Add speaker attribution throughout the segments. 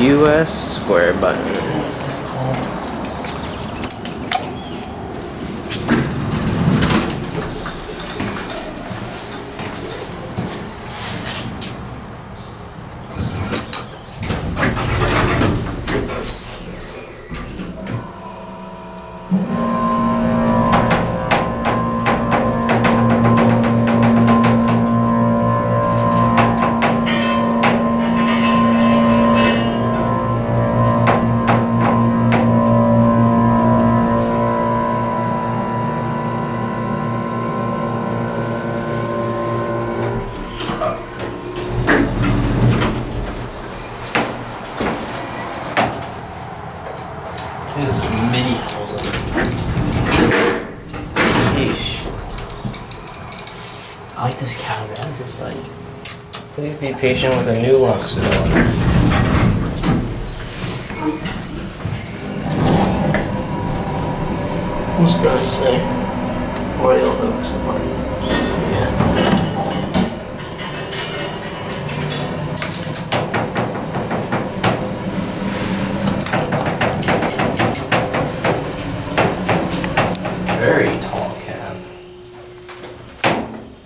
Speaker 1: US square button.
Speaker 2: There's many holes in it. Yeesh. I like this cow, guys. It's like...
Speaker 1: Please be patient with a new lock cylinder.
Speaker 2: What's that say? Royal Oaks Apartments. Yeah.
Speaker 1: Very tall cab.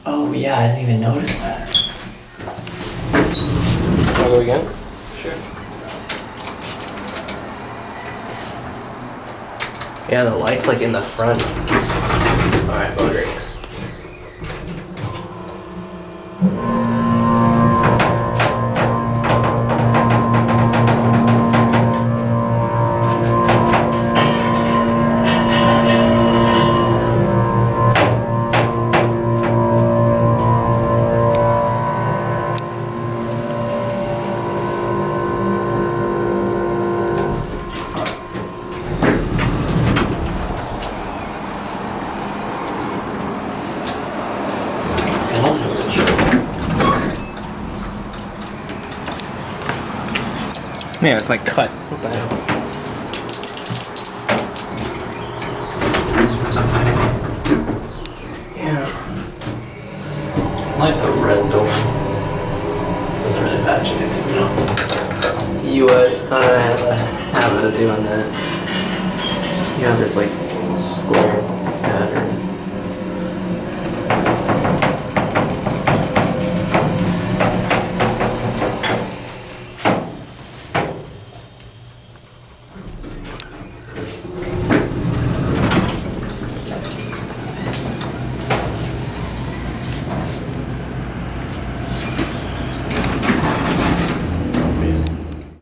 Speaker 2: Oh yeah, I didn't even notice that.
Speaker 1: Wanna go again?
Speaker 2: Sure.
Speaker 1: Yeah, the light's like in the front. Alright, bugger. Yeah, it's like cut. What the hell? Yeah.
Speaker 2: I like the red door. Doesn't really match anything though.
Speaker 1: US kind of have a habit of doing that. You have this like square pattern.